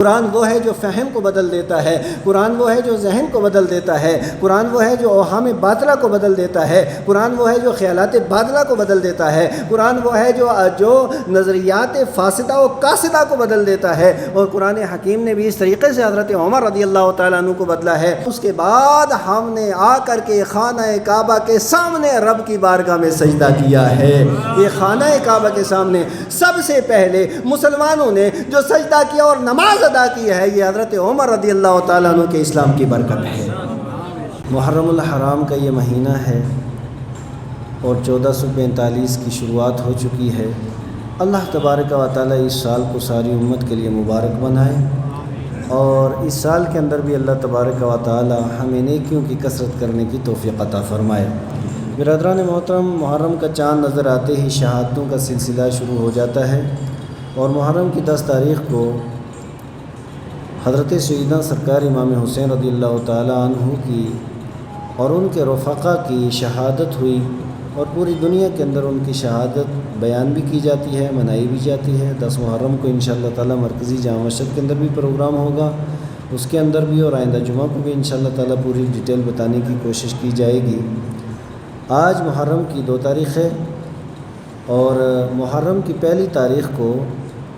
قرآن وہ ہے جو فہم کو بدل دیتا ہے، قرآن وہ ہے جو ذہن کو بدل دیتا ہے، قرآن وہ ہے جو اوہام باطلہ کو بدل دیتا ہے، قرآن وہ ہے جو خیالات باطلہ کو بدل دیتا ہے، قرآن وہ ہے جو نظریات فاسدہ و قاصدہ کو بدل دیتا ہے۔ اور قرآن حکیم نے بھی اس طریقے سے حضرت عمر رضی اللہ تعالیٰ عنہ کو بدلا ہے۔ اس کے بعد ہم نے آ کر کے خانہ کعبہ کے سامنے رب کی بارگاہ میں سجدہ کیا ہے۔ یہ خانہ کعبہ کے سامنے سب سے پہلے مسلمانوں نے جو سجدہ کیا اور نماز ادا کی ہے، یہ حضرت عمر رضی اللہ تعالیٰ عنہ کے اسلام کی برکت ہے۔ محرم الحرام کا یہ مہینہ ہے اور 1445 کی شروعات ہو چکی ہے۔ اللہ تبارک و تعالیٰ اس سال کو ساری امت کے لیے مبارک بنائے، اور اس سال کے اندر بھی اللہ تبارک و تعالیٰ ہمیں نیکیوں کی کثرت کرنے کی توفیق عطا فرمائے۔ برادران محترم، محرم کا چاند نظر آتے ہی شہادتوں کا سلسلہ شروع ہو جاتا ہے، اور محرم کی 10 تاریخ کو حضرت سیدنا سرکار امام حسین رضی اللہ تعالیٰ عنہ کی اور ان کے رفقا کی شہادت ہوئی، اور پوری دنیا کے اندر ان کی شہادت بیان بھی کی جاتی ہے، منائی بھی جاتی ہے۔ 10 محرم کو انشاءاللہ تعالیٰ مرکزی جامع مسجد کے اندر بھی پروگرام ہوگا، اس کے اندر بھی، اور آئندہ جمعہ کو بھی انشاءاللہ تعالیٰ پوری ڈیٹیل بتانے کی کوشش کی جائے گی۔ آج محرم کی 2 تاریخ ہے، اور محرم کی پہلی تاریخ کو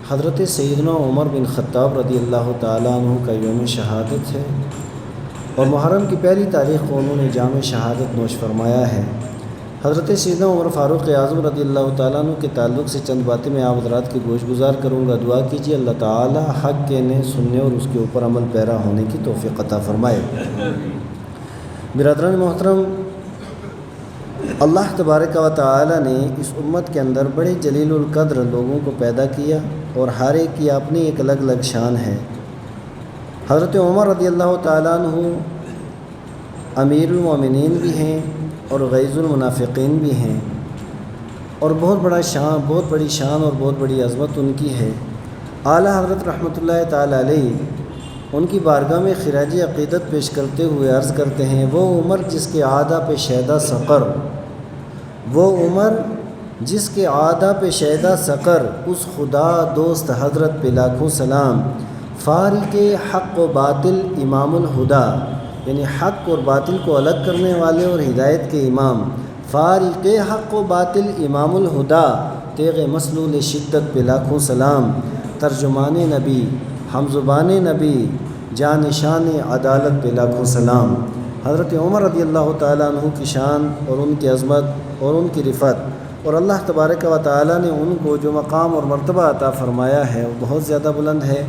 حضرت سیدنا عمر بن خطاب رضی اللہ تعالیٰ عنہ کا یوم شہادت ہے، اور محرم کی پہلی تاریخ کو انہوں نے جام شہادت نوش فرمایا ہے۔ حضرت سیدنا عمر فاروق اعظم رضی اللہ تعالیٰ عنہ کے تعلق سے چند باتیں میں آپ حضرات کی گوش گزار کروں گا۔ دعا کیجیے اللہ تعالیٰ حق کہنے، سننے اور اس کے اوپر عمل پیرا ہونے کی توفیق عطا فرمائے۔ برادران محترم، اللہ تبارک و تعالیٰ نے اس امت کے اندر بڑے جلیل القدر لوگوں کو پیدا کیا، اور ہر ایک کی اپنی ایک الگ الگ شان ہے۔ حضرت عمر رضی اللہ تعالیٰ عنہ امیر المومنین بھی ہیں اور غیظ المنافقین بھی ہیں، اور بہت بڑی شان اور بہت بڑی عظمت ان کی ہے۔ اعلیٰ حضرت رحمۃ اللہ تعالیٰ علیہ ان کی بارگاہ میں خراج عقیدت پیش کرتے ہوئے عرض کرتے ہیں، وہ عمر جس کے عادہ پہ شیدہ سقر، وہ عمر جس کے عادہ پہ شیدہ سقر، اس خدا دوست حضرت پہ لاکھوں سلام، فارق حق و باطل امام الہدا، یعنی حق اور باطل کو الگ کرنے والے اور ہدایت کے امام، فارق حق و باطل امام الہدا، تیغ مسلول شدت پہ لاکھوں سلام، ترجمان نبی، ہم زبان نبی، جانشان عدالت پہ لاکھوں سلام۔ حضرت عمر رضی اللہ تعالیٰ عنہ کی شان اور ان کی عظمت اور ان کی رفعت، اور اللہ تبارک و تعالیٰ نے ان کو جو مقام اور مرتبہ عطا فرمایا ہے وہ بہت زیادہ بلند ہے۔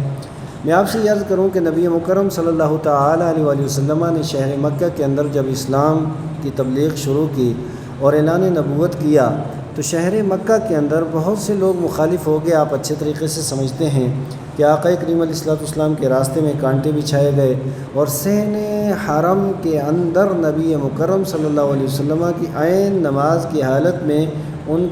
میں آپ سے یہ عرض کروں کہ نبی مکرم صلی اللہ تعالیٰ علیہ وآلہ وسلم نے شہر مکہ کے اندر جب اسلام کی تبلیغ شروع کی اور اعلان نبوت کیا، تو شہر مکہ کے اندر بہت سے لوگ مخالف ہو گئے۔ آپ اچھے طریقے سے سمجھتے ہیں کہ آقا کریم علیہ الصلوۃ والسلام کے راستے میں کانٹے بچھائے گئے، اور صحن حرم کے اندر نبی مکرم صلی اللہ علیہ وسلم کی عین نماز کی حالت میں ان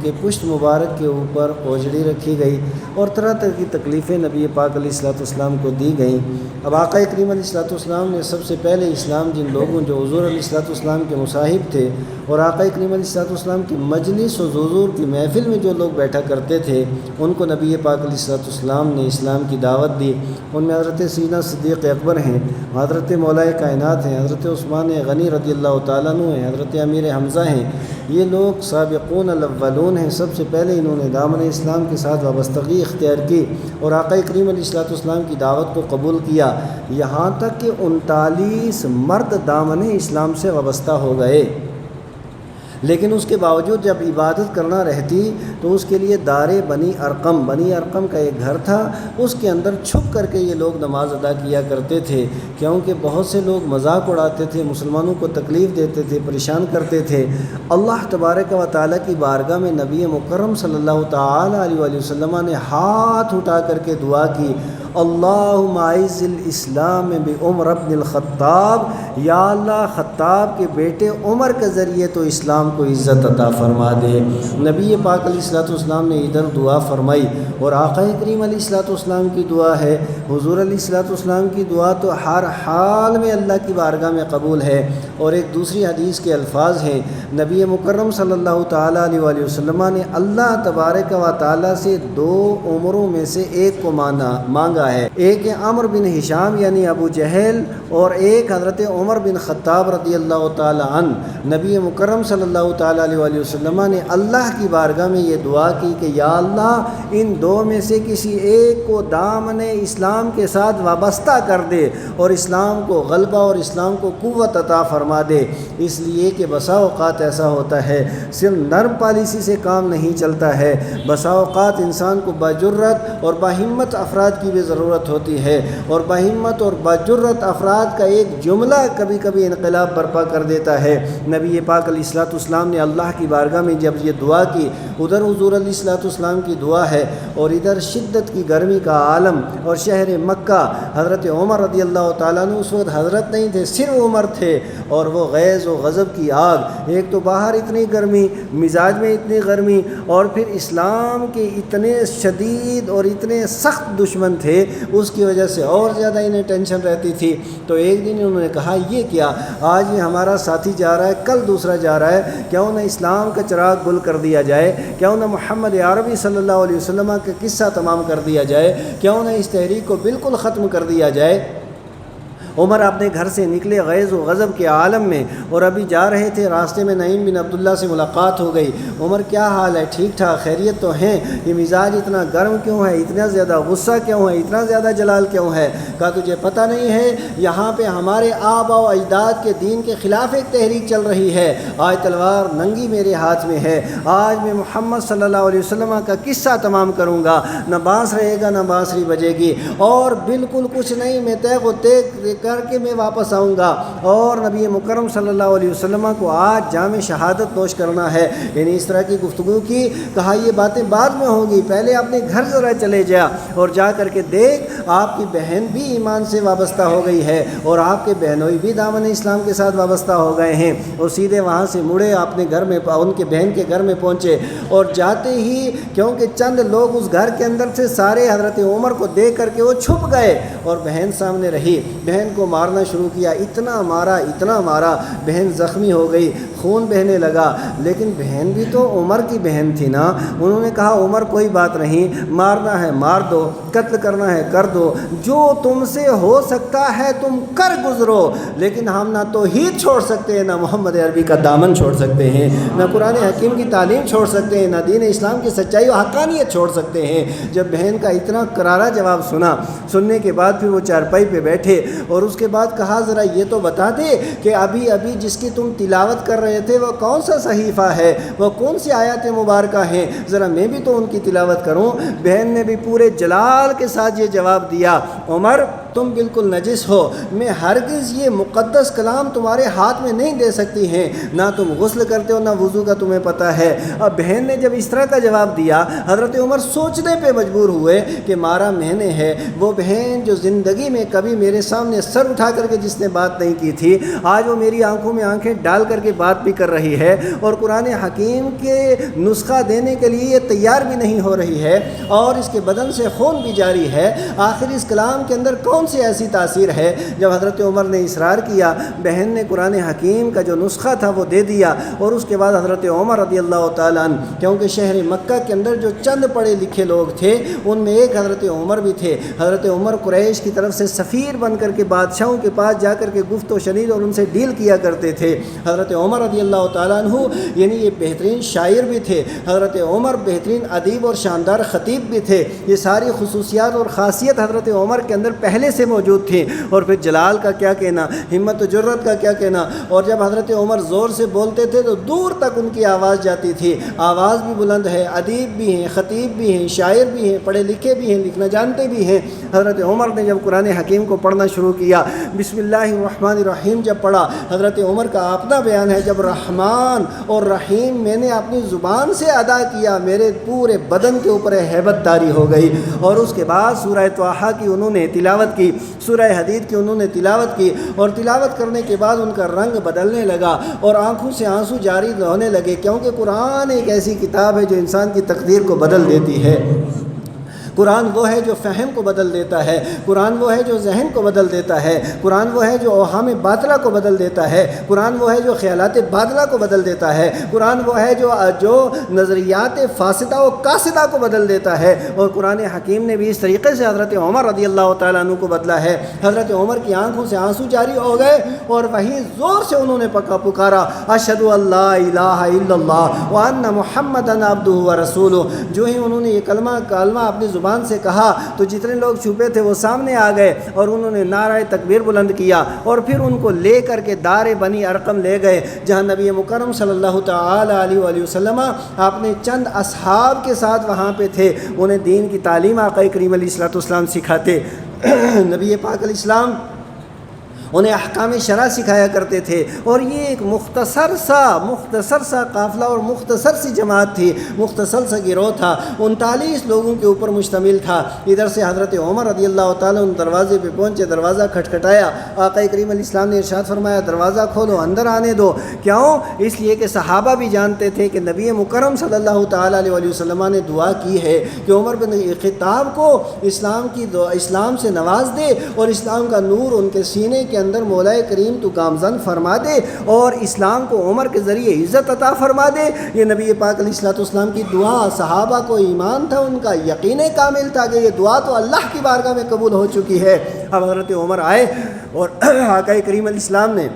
کے پشت مبارک کے اوپر اوجڑی رکھی گئی، اور طرح طرح کی تکلیفیں نبی پاک علیہ الصلوۃ والسلام کو دی گئیں۔ اب آقا کریم علیہ الصلوۃ والسلام نے سب سے پہلے اسلام جن لوگوں جو حضور علیہ الصلوۃ والسلام کے مصاحب تھے، اور آقا کریم علیہ الصلوۃ والسلام کی مجلس و حضور کی محفل میں جو لوگ بیٹھا کرتے تھے، ان کو نبی پاک علیہ الصلوۃ والسلام نے اسلام کی دعوت دی۔ ان میں حضرت سیدنا صدیق اکبر ہیں، حضرت مولا کائنات ہیں، حضرت عثمان غنی رضی اللہ تعالیٰ عنہ ہیں، حضرت امیر حمزہ ہیں۔ یہ لوگ سابقون الاولون ہیں۔ سب سے پہلے انہوں نے دامن اسلام کے ساتھ وابستگی اختیار کی اور آقا کریم علیہ الصلوۃ والسلام کی دعوت کو قبول کیا، یہاں تک کہ 39 مرد دامن اسلام سے وابستہ ہو گئے۔ لیکن اس کے باوجود جب عبادت کرنا رہتی تو اس کے لیے دار بنی ارقم کا ایک گھر تھا، اس کے اندر چھپ کر کے یہ لوگ نماز ادا کیا کرتے تھے، کیونکہ بہت سے لوگ مذاق اڑاتے تھے، مسلمانوں کو تکلیف دیتے تھے، پریشان کرتے تھے۔ اللہ تبارک و تعالیٰ کی بارگاہ میں نبی مکرم صلی اللہ تعالیٰ علیہ وآلہ وسلم نے ہاتھ اٹھا کر کے دعا کی، اللہم اعز الاسلام بعمر بن الخطاب، یا اللہ خطاب کے بیٹے عمر کے ذریعے تو اسلام کو عزت عطا فرما دے۔ نبی پاک علیہ الصلوۃ والسلام نے ادھر دعا فرمائی، اور آقا کریم علیہ الصلوۃ والسلام کی دعا ہے، حضور علیہ الصلوۃ والسلام کی دعا تو ہر حال میں اللہ کی بارگاہ میں قبول ہے۔ اور ایک دوسری حدیث کے الفاظ ہیں، نبی مکرم صلی اللہ تعالیٰ علیہ وآلہ وسلم نے اللہ تبارک و تعالیٰ سے 2 عمروں میں سے ایک کو مانگا، ہوتا ہے، ایک عمرو بن ہشام یعنی ابو جہل اور ایک حضرت عمر بن خطاب رضی اللہ تعالی عنہ، نبی مکرم صلی اللہ تعالیٰ علیہ وآلہ وسلم نے اللہ کی بارگاہ میں یہ دعا کی کہ یا اللہ ان دو میں سے کسی ایک کو دامن اسلام کے ساتھ وابستہ کر دے اور اسلام کو غلبہ اور اسلام کو قوت عطا فرما دے، اس لیے کہ بسا اوقات ایسا ہوتا ہے صرف نرم پالیسی سے کام نہیں چلتا ہے، بسا اوقات انسان کو باجرت اور باہمت افراد کی بھی ضرورت ہوتی ہے، اور باہمت اور باجرت افراد کا ایک جملہ کبھی کبھی انقلاب برپا کر دیتا ہے۔ نبی پاک علیہ الصلوۃ والسلام نے اللہ کی بارگاہ میں جب یہ دعا کی، ادھر حضور علیہ الصلوۃ والسلام کی دعا ہے اور ادھر شدت کی گرمی کا عالم اور شہر مکہ، حضرت عمر رضی اللہ تعالیٰ عنہ اس وقت حضرت نہیں تھے، صرف عمر تھے، اور وہ غیظ و غضب کی آگ، ایک تو باہر اتنی گرمی، مزاج میں اتنی گرمی، اور پھر اسلام کے اتنے شدید اور اتنے سخت دشمن تھے، اس کی وجہ سے اور زیادہ انہیں ٹینشن رہتی تھی۔ تو ایک دن انہوں نے کہا یہ کیا، آج یہ ہمارا ساتھی جا رہا ہے، کل دوسرا جا رہا ہے، کیوں نہ اسلام کا چراغ گل کر دیا جائے، کیوں نہ محمد عربی صلی اللہ علیہ وسلم کا قصہ تمام کر دیا جائے، کیوں نہ اس تحریک کو بالکل ختم کر دیا جائے۔ عمر اپنے گھر سے نکلے غیظ و غضب کے عالم میں، اور ابھی جا رہے تھے، راستے میں نعیم بن عبداللہ سے ملاقات ہو گئی۔ عمر کیا حال ہے، ٹھیک ٹھاک، خیریت تو ہیں، یہ مزاج اتنا گرم کیوں ہے، اتنا زیادہ غصہ کیوں ہے، اتنا زیادہ جلال کیوں ہے؟ کہا تجھے پتہ نہیں ہے یہاں پہ ہمارے آبا و اجداد کے دین کے خلاف ایک تحریک چل رہی ہے، آج تلوار ننگی میرے ہاتھ میں ہے، آج میں محمد صلی اللہ علیہ وسلم کا قصہ تمام کروں گا، نہ بانس رہے گا نہ بانسری بجے گی، اور بالکل کچھ نہیں، میں تیغ و تیغ کر کے میں واپس آؤں گا، اور نبی مکرم صلی اللہ علیہ وسلم کو آج جام شہادت نوش کرنا ہے۔ یعنی اس طرح کی گفتگو کی، کہا یہ باتیں بعد میں ہوں گی، پہلے اپنے گھر ذرا چلے جا اور جا کر کے دیکھ آپ کی بہن بھی ایمان سے وابستہ ہو گئی ہے اور آپ کے بہنوئی بھی دامن اسلام کے ساتھ وابستہ ہو گئے ہیں۔ اور سیدھے وہاں سے مڑے اپنے گھر میں، ان کے بہن کے گھر میں پہنچے، اور جاتے ہی کیونکہ چند لوگ اس گھر کے اندر سے سارے حضرت عمر کو دیکھ کر کے وہ چھپ گئے، اور بہن سامنے رہی، بہن کو مارنا شروع کیا، اتنا مارا، بہن زخمی ہو گئی، خون بہنے لگا، لیکن بہن بھی تو عمر کی بہن تھی نا۔ انہوں نے کہا عمر کوئی بات نہیں، مارنا ہے مار دو، قتل کرنا ہے کر دو، جو تم سے ہو سکتا ہے تم کر گزرو، لیکن ہم نہ توحید چھوڑ سکتے ہیں، نہ محمد عربی کا دامن چھوڑ سکتے ہیں، نہ قرآن حکیم کی تعلیم چھوڑ سکتے ہیں، نہ دین اسلام کی سچائی و حقانیت چھوڑ سکتے ہیں۔ جب بہن کا اتنا کرارا جواب سننے کے بعد پھر وہ چارپائی پہ بیٹھے، اور اس کے بعد کہا ذرا یہ تو بتا دے کہ ابھی جس کی تم تلاوت کر رہے تھے وہ کون سا صحیفہ ہے، وہ کون سی آیات مبارکہ ہیں، ذرا میں بھی تو ان کی تلاوت کروں۔ بہن نے بھی پورے جلال کے ساتھ یہ جواب دیا، عمر تم بالکل نجس ہو، میں ہرگز یہ مقدس کلام تمہارے ہاتھ میں نہیں دے سکتی ہیں، نہ تم غسل کرتے ہو نہ وضو کا تمہیں پتہ ہے۔ اب بہن نے جب اس طرح کا جواب دیا، حضرت عمر سوچنے پہ مجبور ہوئے کہ مارا میں نے ہے، وہ بہن جو زندگی میں کبھی میرے سامنے سر اٹھا کر کے جس نے بات نہیں کی تھی، آج وہ میری آنکھوں میں آنکھیں ڈال کر کے بات بھی کر رہی ہے، اور قرآن حکیم کے نسخہ دینے کے لیے یہ تیار بھی نہیں ہو رہی ہے، اور اس کے بدن سے خون بھی جاری ہے۔ آخر اس کلام کے اندر کون سی ایسی تاثیر ہے؟ جب حضرت عمر نے اصرار کیا، بہن نے قرآن حکیم کا جو نسخہ تھا وہ دے دیا، اور اس کے بعد حضرت عمر رضی اللہ تعالیٰ عنہ، کیونکہ شہر مکہ کے اندر جو چند پڑھے لکھے لوگ تھے ان میں ایک حضرت عمر بھی تھے۔ حضرت عمر قریش کی طرف سے سفیر بن کر کے بادشاہوں کے پاس جا کر کے گفت و شنید اور ان سے ڈیل کیا کرتے تھے۔ حضرت عمر رضی اللہ تعالیٰ عنہ یعنی یہ بہترین شاعر بھی تھے، حضرت عمر بہترین ادیب اور شاندار خطیب بھی تھے۔ یہ ساری خصوصیات اور خاصیت حضرت عمر کے اندر پہلے سے موجود تھی، اور پھر جلال کا کیا کہنا، ہمت و جرت کا کیا کہنا، اور جب حضرت عمر زور سے بولتے تھے تو دور تک ان کی آواز جاتی تھی، آواز بھی بلند ہے، ادیب بھی ہیں، خطیب بھی ہیں، شاعر بھی ہیں، پڑھے لکھے بھی ہیں، لکھنا جانتے بھی ہیں۔ حضرت عمر نے جب قرآن حکیم کو پڑھنا شروع کیا، بسم اللہ الرحمن الرحیم جب پڑھا، حضرت عمر کا اپنا بیان ہے، جب رحمان اور رحیم میں نے اپنی زبان سے ادا کیا، میرے پورے بدن کے اوپر ہیبت طاری ہو گئی۔ اور اس کے بعد سورہ طٰہٰ کی انہوں نے تلاوت کی، سورہ حدید کی انہوں نے تلاوت کی، اور تلاوت کرنے کے بعد ان کا رنگ بدلنے لگا اور آنکھوں سے آنسو جاری ہونے لگے، کیونکہ قرآن ایک ایسی کتاب ہے جو انسان کی تقدیر کو بدل دیتی ہے۔ قرآن وہ ہے جو فہم کو بدل دیتا ہے، قرآن وہ ہے جو ذہن کو بدل دیتا ہے، قرآن وہ ہے جو اوہام باطلہ کو بدل دیتا ہے، قرآن وہ ہے جو خیالات باطلہ کو بدل دیتا ہے، قرآن وہ ہے جو نظریات فاسدہ و قاصدہ کو بدل دیتا ہے۔ اور قرآن حکیم نے بھی اس طریقے سے حضرت عمر رضی اللہ تعالیٰ عنہ کو بدلا ہے۔ حضرت عمر کی آنکھوں سے آنسو جاری ہو گئے اور وہیں زور سے انہوں نے پکارا اشہد ان لا الہ الا اللہ وان محمدً عبدہ ورسولہ۔ جو ہی انہوں نے یہ کلمہ اپنی زبان سے کہا تو جتنے لوگ چھپے تھے وہ سامنے آ گئے اور انہوں نے نعرہ تکبیر بلند کیا، اور پھر ان کو لے کر کے دار بنی ارقم لے گئے، جہاں نبی مکرم صلی اللہ تعالی علیہ وآلہ وسلم اپنے چند اصحاب کے ساتھ وہاں پہ تھے، انہیں دین کی تعلیم آقا کریم علیہ الصلوۃ والسلام سکھاتے۔ نبی پاک علیہ السلام انہیں احکام شرع سکھایا کرتے تھے، اور یہ ایک مختصر سا قافلہ اور مختصر سی جماعت تھی، مختصر سا گروہ تھا، 39 لوگوں کے اوپر مشتمل تھا۔ ادھر سے حضرت عمر رضی اللہ تعالیٰ ان دروازے پہ پہنچے، دروازہ کھٹکھٹایا، آقا کریم علیہ السلام نے ارشاد فرمایا دروازہ کھولو، اندر آنے دو۔ کیوں؟ اس لیے کہ صحابہ بھی جانتے تھے کہ نبی مکرم صلی اللہ تعالیٰ علیہ وسلم نے دعا کی ہے کہ عمر بن خطاب کو اسلام سے نواز دے اور اسلام کا نور ان کے سینے کے اندر مولا کریم تو گامزن فرما دے، اور اسلام کو عمر کے ذریعے عزت عطا فرما دے۔ یہ نبی پاک علیہ الصلوۃ والسلام کی دعا، صحابہ کو ایمان تھا، ان کا یقین کامل تھا کہ یہ دعا تو اللہ کی بارگاہ میں قبول ہو چکی ہے۔ اب حضرت عمر آئے اور آقا کریم علیہ السلام نے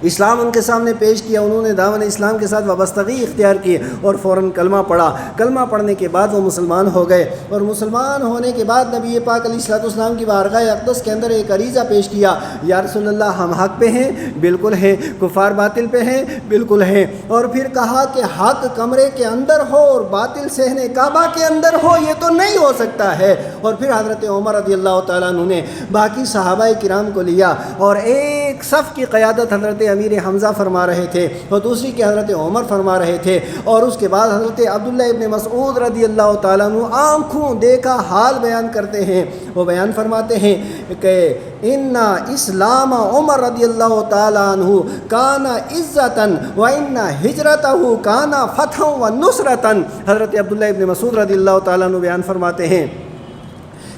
اسلام ان کے سامنے پیش کیا، انہوں نے دامن اسلام کے ساتھ وابستگی اختیار کی اور فوراً کلمہ پڑھا۔ کلمہ پڑھنے کے بعد وہ مسلمان ہو گئے، اور مسلمان ہونے کے بعد نبی پاک علیہ الصلوۃ والسلام کی بارگاہ اقدس کے اندر ایک عریضہ پیش کیا، یا رسول اللہ ہم حق پہ ہیں؟ بالکل ہیں۔ کفار باطل پہ ہیں؟ بالکل ہیں۔ اور پھر کہا کہ حق کمرے کے اندر ہو اور باطل صحن کعبہ کے اندر ہو، یہ تو نہیں ہو سکتا ہے۔ اور پھر حضرت عمر رضی اللہ تعالیٰ عنہ نے باقی صحابہ کرام کو لیا، اور ایک صف کی قیادت حضرت امیر حمزہ فرما رہے تھے اور دوسری کی حضرت عمر فرما رہے تھے، اور اس کے بعد حضرت عبداللہ ابن مسعود رضی اللہ تعالیٰ عنہ آنکھوں دیکھا حال بیان کرتے ہیں۔ وہ بیان فرماتے ہیں کہ ان اسلام عمر رضی اللہ تعالیٰ عنہ کان عزتاً و ان ہجرتہ کان فتحا و نصرتاً۔ حضرت عبداللہ ابن مسعود رضی اللہ تعالیٰ عنہ بیان فرماتے ہیں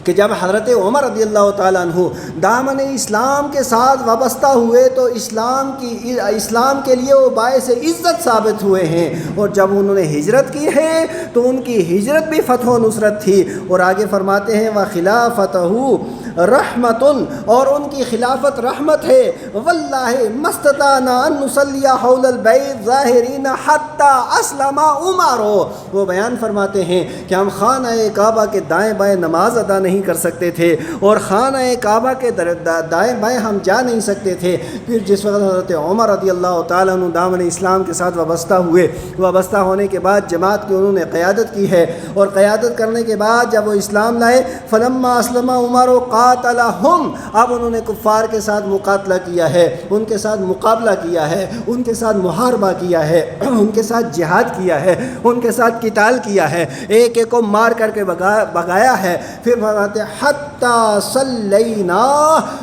کہ جب حضرت عمر رضی اللہ تعالیٰ عنہ دامن اسلام کے ساتھ وابستہ ہوئے تو اسلام کے لیے وہ باعث عزت ثابت ہوئے ہیں، اور جب انہوں نے ہجرت کی ہے تو ان کی ہجرت بھی فتح و نصرت تھی۔ اور آگے فرماتے ہیں وَخِلَافَتَهُ رحمتن، اور ان کی خلافت رحمت ہے۔ واللہ مستطعنا ان نصلی حول البیت ظاہرین حتی اسلم عمر۔ وہ بیان فرماتے ہیں کہ ہم خانہ کعبہ کے دائیں بائیں نماز ادا نہیں کر سکتے تھے، اور خانہ کعبہ کے دائیں بائیں ہم جا نہیں سکتے تھے۔ پھر جس وقت حضرت عمر رضی اللہ تعالیٰ عنہ دامن اسلام کے ساتھ وابستہ ہوئے، وابستہ ہونے کے بعد جماعت کی انہوں نے قیادت کی ہے، اور قیادت کرنے کے بعد جب وہ اسلام لائے فلما اسلم عمر قاتلہم، اب انہوں نے کفار کے ساتھ مقاتلہ کیا ہے، ان کے ساتھ مقابلہ کیا ہے، ان کے ساتھ محاربہ کیا ہے، ان کے ساتھ جہاد کیا ہے، ان کے ساتھ قتال کیا ہے، ایک ایک کو مار کر کے بھگایا ہے۔ پھر فرماتے حتی صلینا،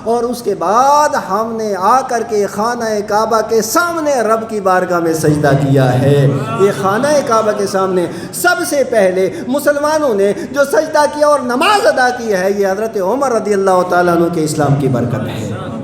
اور اس کے بعد ہم نے آ کر کے خانہ کعبہ کے سامنے رب کی بارگاہ میں سجدہ کیا ہے۔ یہ خانہ کعبہ کے سامنے سب سے پہلے مسلمانوں نے جو سجدہ کیا اور نماز ادا کی ہے، یہ حضرت عمر رضی اللہ تعالیٰ عنہ کے اسلام کی برکت ہے۔